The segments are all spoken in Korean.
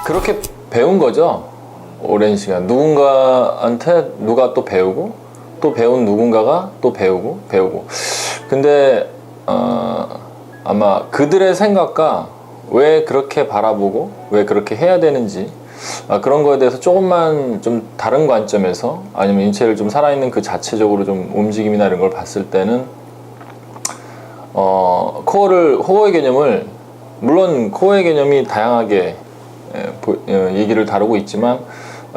그렇게 배운 거죠. 오랜 시간 누군가한테 누가 또 배우고 또 배운 누군가가 또 배우고 근데 아마 그들의 생각과 왜 그렇게 바라보고 왜 그렇게 해야 되는지 그런 거에 대해서 조금만 좀 다른 관점에서 아니면 인체를 좀 살아있는 그 자체적으로 좀 움직임이나 이런 걸 봤을 때는 코어의 개념을 물론 코어의 개념이 다양하게 얘기를 다루고 있지만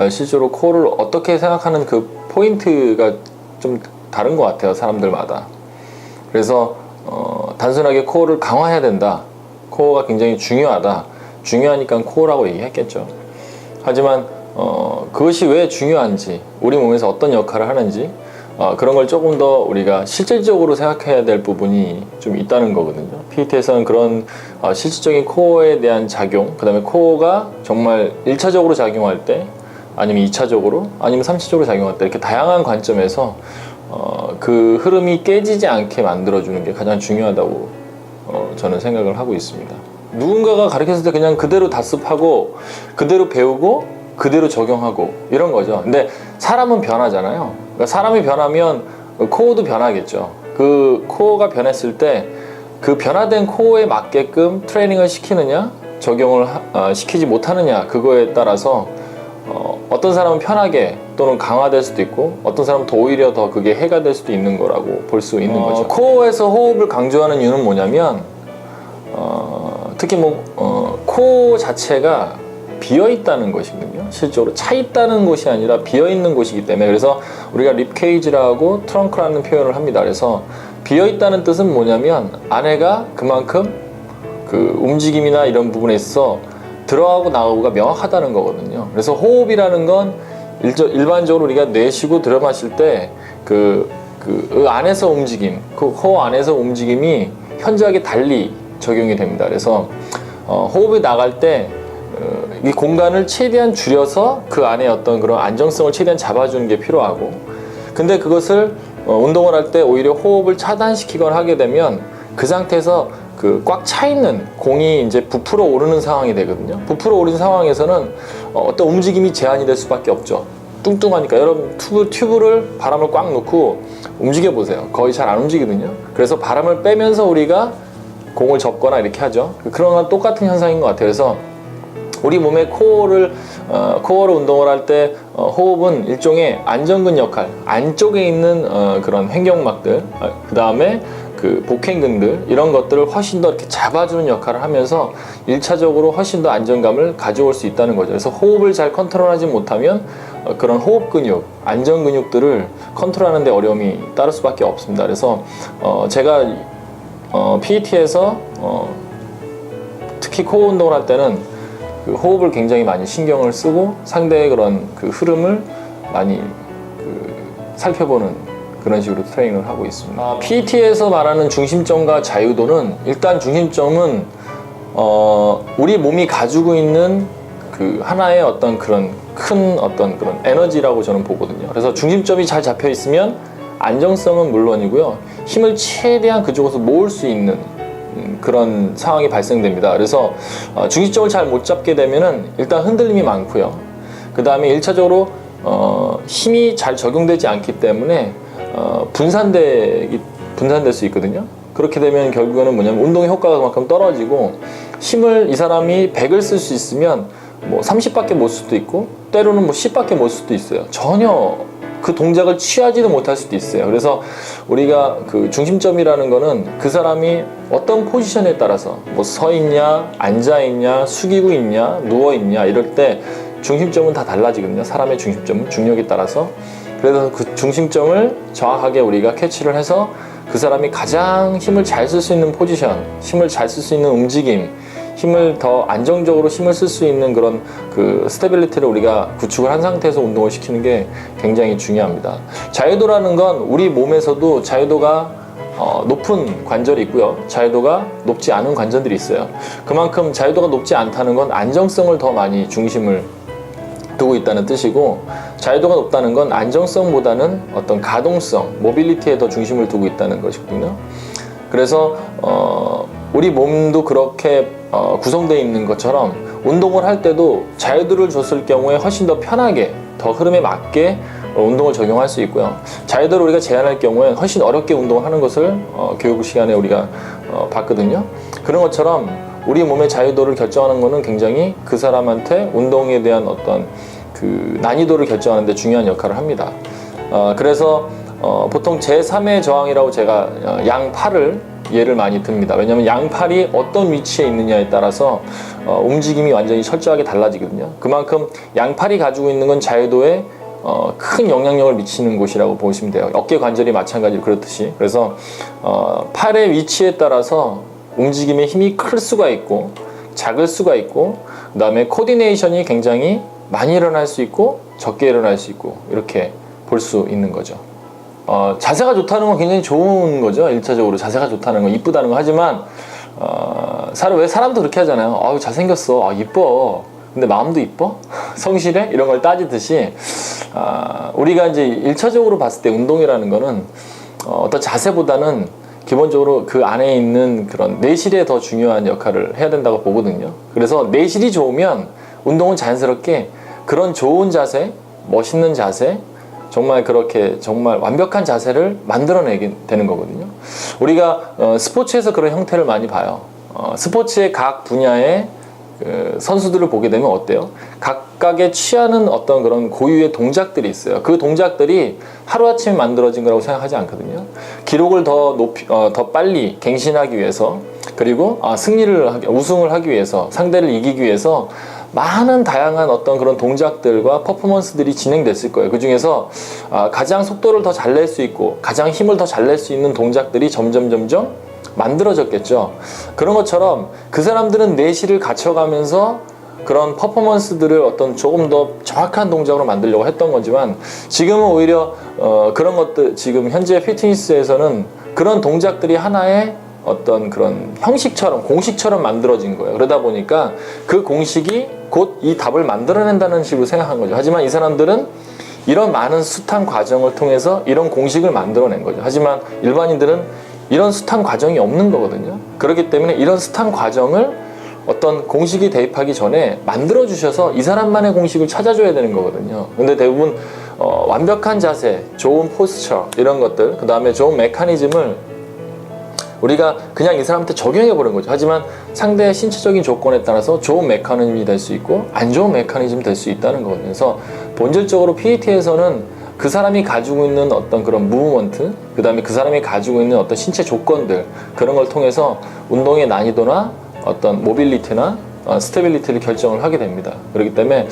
실제로 코어를 어떻게 생각하는 그 포인트가 좀 다른 것 같아요, 사람들마다. 그래서 단순하게 코어를 강화해야 된다, 코어가 굉장히 중요하다, 중요하니까 코어라고 얘기했겠죠. 하지만 그것이 왜 중요한지, 우리 몸에서 어떤 역할을 하는지 그런 걸 조금 더 우리가 실질적으로 생각해야 될 부분이 좀 있다는 거거든요. PT에서는 그런 실질적인 코어에 대한 작용, 그 다음에 코어가 정말 1차적으로 작용할 때 아니면 2차적으로 아니면 3차적으로 작용할 때 이렇게 다양한 관점에서 그 흐름이 깨지지 않게 만들어주는 게 가장 중요하다고 저는 생각을 하고 있습니다. 누군가가 가르쳤을 때 그냥 그대로 답습하고 그대로 배우고 그대로 적용하고 이런 거죠. 근데 사람은 변하잖아요. 그러니까 사람이 변하면 코어도 변하겠죠. 그 코어가 변했을 때 그 변화된 코어에 맞게끔 트레이닝을 시키느냐 적용을 시키지 못하느냐, 그거에 따라서 어떤 사람은 편하게 또는 강화될 수도 있고 어떤 사람은 더 오히려 더 그게 해가 될 수도 있는 거라고 볼 수 있는 거죠. 코어에서 호흡을 강조하는 이유는 뭐냐면 특히 코어 자체가 비어 있다는 것이거든요. 실제로 차 있다는 것이 아니라 비어 있는 곳이기 때문에, 그래서 우리가 립케이지라고 트렁크라는 표현을 합니다. 그래서 비어 있다는 뜻은 뭐냐면 안에가 그만큼 그 움직임이나 이런 부분에 있어서 들어가고 나가고가 명확하다는 거거든요. 그래서 호흡이라는 건 일반적으로 우리가 내쉬고 들여 마실 때 그 안에서 움직임, 그 코어 안에서 움직임이 현저하게 달리 적용이 됩니다. 그래서 호흡이 나갈 때 이 공간을 최대한 줄여서 그 안에 어떤 그런 안정성을 최대한 잡아주는 게 필요하고, 근데 그것을 운동을 할 때 오히려 호흡을 차단시키거나 하게 되면 그 상태에서 그 꽉 차 있는 공이 이제 부풀어 오르는 상황이 되거든요. 부풀어 오른 상황에서는 어떤 움직임이 제한이 될 수밖에 없죠. 뚱뚱하니까. 여러분 튜브를 바람을 꽉 넣고 움직여 보세요. 거의 잘 안 움직이거든요. 그래서 바람을 빼면서 우리가 공을 접거나 이렇게 하죠. 그런 건 똑같은 현상인 것 같아요. 그래서 우리 몸의 코어로 운동을 할 때 호흡은 일종의 안전근 역할, 안쪽에 있는 그런 횡격막들, 그 다음에 그 복행근들, 이런 것들을 훨씬 더 이렇게 잡아주는 역할을 하면서 1차적으로 훨씬 더 안정감을 가져올 수 있다는 거죠. 그래서 호흡을 잘 컨트롤하지 못하면 그런 호흡 근육, 안전 근육들을 컨트롤하는 데 어려움이 따를 수밖에 없습니다. 그래서 제가 PET에서 특히 코어 운동을 할 때는 그 호흡을 굉장히 많이 신경을 쓰고 상대의 그런 그 흐름을 많이 살펴보는 그런 식으로 트레이닝을 하고 있습니다. PET에서 말하는 중심점과 자유도는, 일단 중심점은 우리 몸이 가지고 있는 그 하나의 어떤 그런 큰 어떤 그런 에너지라고 저는 보거든요. 그래서 중심점이 잘 잡혀 있으면 안정성은 물론이고요, 힘을 최대한 그쪽에서 모을 수 있는 그런 상황이 발생됩니다. 그래서 중심점을 잘 못 잡게 되면은 일단 흔들림이 많고요. 그 다음에 1차적으로 힘이 잘 적용되지 않기 때문에 분산될 수 있거든요. 그렇게 되면 결국에는 뭐냐면 운동의 효과가 그만큼 떨어지고, 힘을 이 사람이 100을 쓸 수 있으면 뭐 30밖에 못 쓸 수도 있고 때로는 뭐 10밖에 못 쓸 수도 있어요. 전혀 그 동작을 취하지도 못할 수도 있어요. 그래서 우리가 그 중심점이라는 거는 그 사람이 어떤 포지션에 따라서 뭐 서 있냐, 앉아 있냐, 숙이고 있냐, 누워 있냐, 이럴 때 중심점은 다 달라지거든요. 사람의 중심점은 중력에 따라서. 그래서 그 중심점을 정확하게 우리가 캐치를 해서 그 사람이 가장 힘을 잘 쓸 수 있는 포지션, 힘을 잘 쓸 수 있는 움직임, 힘을 더 안정적으로 힘을 쓸 수 있는 그런 그 스테빌리티를 우리가 구축을 한 상태에서 운동을 시키는 게 굉장히 중요합니다. 자유도라는 건 우리 몸에서도 자유도가 높은 관절이 있고요, 자유도가 높지 않은 관절들이 있어요. 그만큼 자유도가 높지 않다는 건 안정성을 더 많이 중심을 두고 있다는 뜻이고, 자유도가 높다는 건 안정성보다는 어떤 가동성, 모빌리티에 더 중심을 두고 있다는 것이거든요. 그래서 우리 몸도 그렇게 구성되어 있는 것처럼 운동을 할 때도 자유도를 줬을 경우에 훨씬 더 편하게, 더 흐름에 맞게 운동을 적용할 수 있고요. 자유도를 우리가 제한할 경우에 훨씬 어렵게 운동을 하는 것을 교육 시간에 우리가 봤거든요. 그런 것처럼 우리 몸의 자유도를 결정하는 것은 굉장히 그 사람한테 운동에 대한 어떤 그 난이도를 결정하는 데 중요한 역할을 합니다. 그래서 보통 제3의 저항이라고 제가 양팔을 예를 많이 듭니다. 왜냐하면 양팔이 어떤 위치에 있느냐에 따라서 움직임이 완전히 철저하게 달라지거든요. 그만큼 양팔이 가지고 있는 건 자유도에 큰 영향력을 미치는 곳이라고 보시면 돼요. 어깨 관절이 마찬가지로 그렇듯이. 그래서 팔의 위치에 따라서 움직임의 힘이 클 수가 있고 작을 수가 있고, 그 다음에 코디네이션이 굉장히 많이 일어날 수 있고 적게 일어날 수 있고, 이렇게 볼 수 있는 거죠. 자세가 좋다는 건 굉장히 좋은 거죠. 1차적으로 자세가 좋다는 건, 이쁘다는 거. 하지만 왜 사람도 그렇게 하잖아요. 아유, 잘생겼어, 이뻐, 근데 마음도 이뻐? 성실해? 이런 걸 따지듯이 우리가 이제 1차적으로 봤을 때 운동이라는 거는 어떤 자세보다는 기본적으로 그 안에 있는 그런 내실에 더 중요한 역할을 해야 된다고 보거든요. 그래서 내실이 좋으면 운동은 자연스럽게 그런 좋은 자세, 멋있는 자세, 정말 그렇게 정말 완벽한 자세를 만들어내게 되는 거거든요. 우리가 스포츠에서 그런 형태를 많이 봐요. 스포츠의 각 분야의 선수들을 보게 되면 어때요? 각각의 취하는 어떤 그런 고유의 동작들이 있어요. 그 동작들이 하루아침에 만들어진 거라고 생각하지 않거든요. 기록을 더 빨리 갱신하기 위해서, 그리고 우승을 하기 위해서, 상대를 이기기 위해서 많은 다양한 어떤 그런 동작들과 퍼포먼스들이 진행됐을 거예요. 그 중에서 가장 속도를 더 잘 낼 수 있고 가장 힘을 더 잘 낼 수 있는 동작들이 점점 만들어졌겠죠. 그런 것처럼 그 사람들은 내실을 갖춰가면서 그런 퍼포먼스들을 어떤 조금 더 정확한 동작으로 만들려고 했던 거지만, 지금은 오히려 그런 것들, 지금 현재 피트니스에서는 그런 동작들이 하나의 어떤 그런 형식처럼, 공식처럼 만들어진 거예요. 그러다 보니까 그 공식이 곧 이 답을 만들어낸다는 식으로 생각한 거죠. 하지만 이 사람들은 이런 많은 숱한 과정을 통해서 이런 공식을 만들어낸 거죠. 하지만 일반인들은 이런 숱한 과정이 없는 거거든요. 그렇기 때문에 이런 숱한 과정을 어떤 공식이 대입하기 전에 만들어 주셔서 이 사람만의 공식을 찾아줘야 되는 거거든요. 근데 대부분 완벽한 자세, 좋은 포스처, 이런 것들, 그 다음에 좋은 메커니즘을 우리가 그냥 이 사람한테 적용해 보는 거죠. 하지만 상대의 신체적인 조건에 따라서 좋은 메커니즘이 될 수 있고 안 좋은 메커니즘이 될 수 있다는 거거든요. 그래서 본질적으로 PT에서는 그 사람이 가지고 있는 어떤 그런 무브먼트, 그 다음에 그 사람이 가지고 있는 어떤 신체 조건들, 그런 걸 통해서 운동의 난이도나 어떤 모빌리티나 스테빌리티를 결정을 하게 됩니다. 그렇기 때문에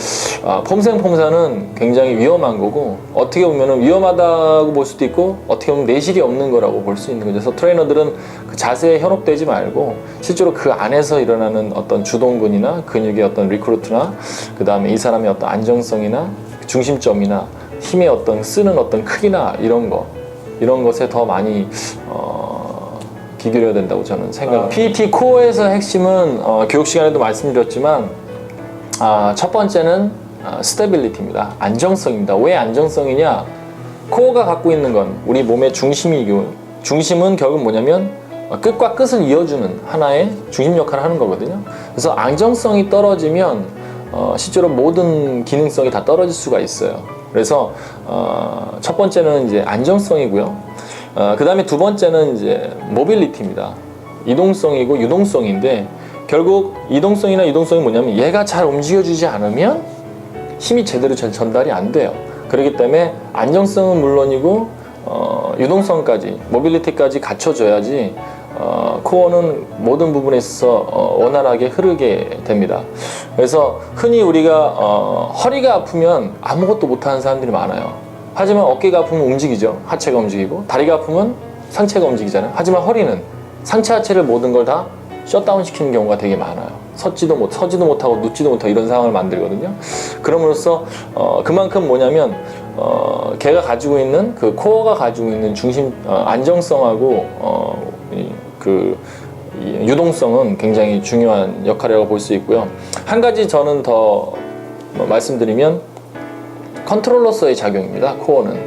폼생폼사는 굉장히 위험한 거고, 어떻게 보면 위험하다고 볼 수도 있고 어떻게 보면 내실이 없는 거라고 볼 수 있는 거죠. 그래서 트레이너들은 그 자세에 현혹되지 말고 실제로 그 안에서 일어나는 어떤 주동근이나 근육의 어떤 리크루트나, 그 다음에 이 사람의 어떤 안정성이나 중심점이나 힘의 어떤 쓰는 어떤 크기나 이런 것에 더 많이 기울여야 된다고 저는 생각합니다. PT 코어에서 핵심은 교육 시간에도 말씀드렸지만 첫 번째는 스테빌리티입니다. 안정성입니다. 왜 안정성이냐? 코어가 갖고 있는 건 우리 몸의 중심이고, 중심은 결국 뭐냐면 끝과 끝을 이어주는 하나의 중심 역할을 하는 거거든요. 그래서 안정성이 떨어지면 실제로 모든 기능성이 다 떨어질 수가 있어요. 그래서 첫 번째는 이제 안정성이고요. 그 다음에 두 번째는 이제 모빌리티입니다. 이동성이고 유동성인데, 결국 이동성이나 유동성이 뭐냐면 얘가 잘 움직여주지 않으면 힘이 제대로 전달이 안 돼요. 그렇기 때문에 안정성은 물론이고 유동성까지, 모빌리티까지 갖춰줘야지 코어는 모든 부분에 있어서 원활하게 흐르게 됩니다. 그래서 흔히 우리가 허리가 아프면 아무것도 못하는 사람들이 많아요. 하지만 어깨가 아프면 움직이죠. 하체가 움직이고, 다리가 아프면 상체가 움직이잖아요. 하지만 허리는 상체 하체를 모든 걸 다 셧다운 시키는 경우가 되게 많아요. 서지도 못하고 눕지도 못하고 이런 상황을 만들거든요. 그럼으로써 그만큼 뭐냐면 걔가 가지고 있는 그 코어가 가지고 있는 중심 안정성하고 그 유동성은 굉장히 중요한 역할이라고 볼 수 있고요. 한 가지 저는 더 말씀드리면 컨트롤러서의 작용입니다. 코어는.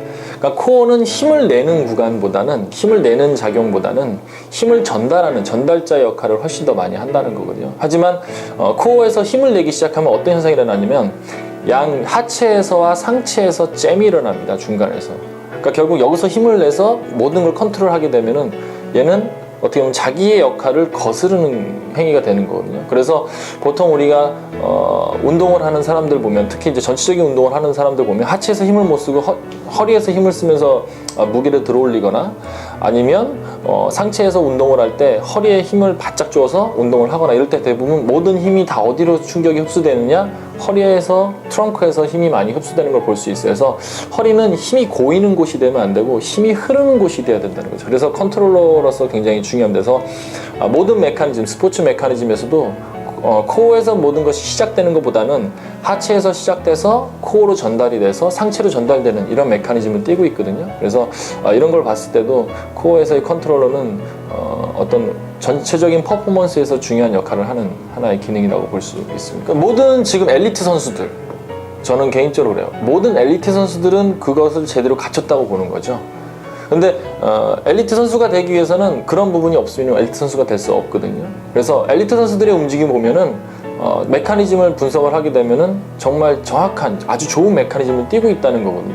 그러니까 코어는 힘을 내는 구간보다는 힘을 내는 작용보다는 힘을 전달하는 전달자 역할을 훨씬 더 많이 한다는 거거든요. 하지만 코어에서 힘을 내기 시작하면 어떤 현상이 일어나냐면 양 하체에서와 상체에서 잼이 일어납니다. 중간에서. 그러니까 결국 여기서 힘을 내서 모든 걸 컨트롤하게 되면은 얘는 어떻게 보면 자기의 역할을 거스르는 행위가 되는 거거든요. 그래서 보통 우리가 운동을 하는 사람들 보면, 특히 이제 전체적인 운동을 하는 사람들 보면 하체에서 힘을 못 쓰고 허리에서 힘을 쓰면서 무게를 들어올리거나, 아니면 상체에서 운동을 할 때 허리에 힘을 바짝 줘서 운동을 하거나, 이럴 때 대부분 모든 힘이 다 어디로 충격이 흡수되느냐, 허리에서 트렁크에서 힘이 많이 흡수되는 걸 볼 수 있어요. 그래서 허리는 힘이 고이는 곳이 되면 안 되고 힘이 흐르는 곳이 돼야 된다는 거죠. 그래서 컨트롤러로서 굉장히 중요합니다. 그래서 모든 메커니즘, 스포츠 메커니즘에서도 코어에서 모든 것이 시작되는 것보다는 하체에서 시작돼서 코어로 전달이 돼서 상체로 전달되는 이런 메커니즘을 띄고 있거든요. 그래서 이런 걸 봤을 때도 코어에서의 컨트롤러는 어떤 전체적인 퍼포먼스에서 중요한 역할을 하는 하나의 기능이라고 볼 수 있습니다. 그러니까 모든 지금 엘리트 선수들, 저는 개인적으로 그래요. 모든 엘리트 선수들은 그것을 제대로 갖췄다고 보는 거죠. 근데 엘리트 선수가 되기 위해서는 그런 부분이 없으면 엘리트 선수가 될 수 없거든요. 그래서 엘리트 선수들의 움직임 보면은 메커니즘을 분석을 하게 되면은 정말 정확한 아주 좋은 메커니즘을 띄고 있다는 거거든요.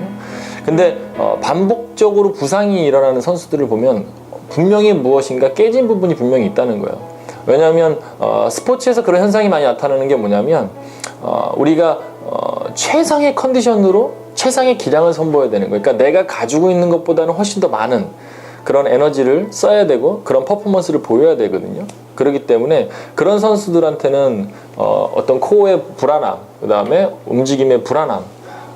근데 반복적으로 부상이 일어나는 선수들을 보면 분명히 무엇인가 깨진 부분이 분명히 있다는 거예요. 왜냐하면 스포츠에서 그런 현상이 많이 나타나는 게 뭐냐면 우리가 최상의 컨디션으로 최상의 기량을 선보여야 되는 거예요. 그러니까 내가 가지고 있는 것보다는 훨씬 더 많은 그런 에너지를 써야 되고 그런 퍼포먼스를 보여야 되거든요. 그렇기 때문에 그런 선수들한테는 어떤 코어의 불안함, 그 다음에 움직임의 불안함,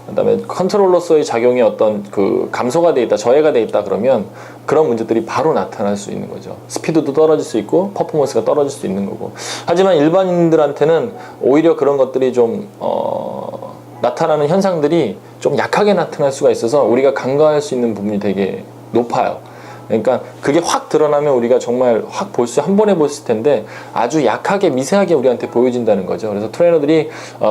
그 다음에 컨트롤러서의 작용이 어떤 그 감소가 돼 있다, 저해가 돼 있다 그러면 그런 문제들이 바로 나타날 수 있는 거죠. 스피드도 떨어질 수 있고 퍼포먼스가 떨어질 수 있는 거고. 하지만 일반인들한테는 오히려 그런 것들이 좀 나타나는 현상들이 좀 약하게 나타날 수가 있어서 우리가 간과할 수 있는 부분이 되게 높아요. 그러니까 그게 확 드러나면 우리가 정말 확 한 번에 보였을 텐데 아주 약하게 미세하게 우리한테 보여진다는 거죠. 그래서 트레이너들이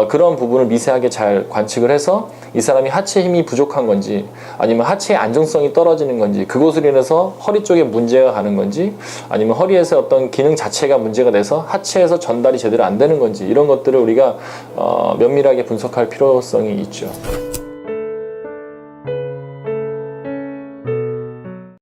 그런 부분을 미세하게 잘 관측을 해서 이 사람이 하체 힘이 부족한 건지 아니면 하체의 안정성이 떨어지는 건지, 그것으로 인해서 허리 쪽에 문제가 가는 건지, 아니면 허리에서 어떤 기능 자체가 문제가 돼서 하체에서 전달이 제대로 안 되는 건지, 이런 것들을 우리가 면밀하게 분석할 필요성이 있죠.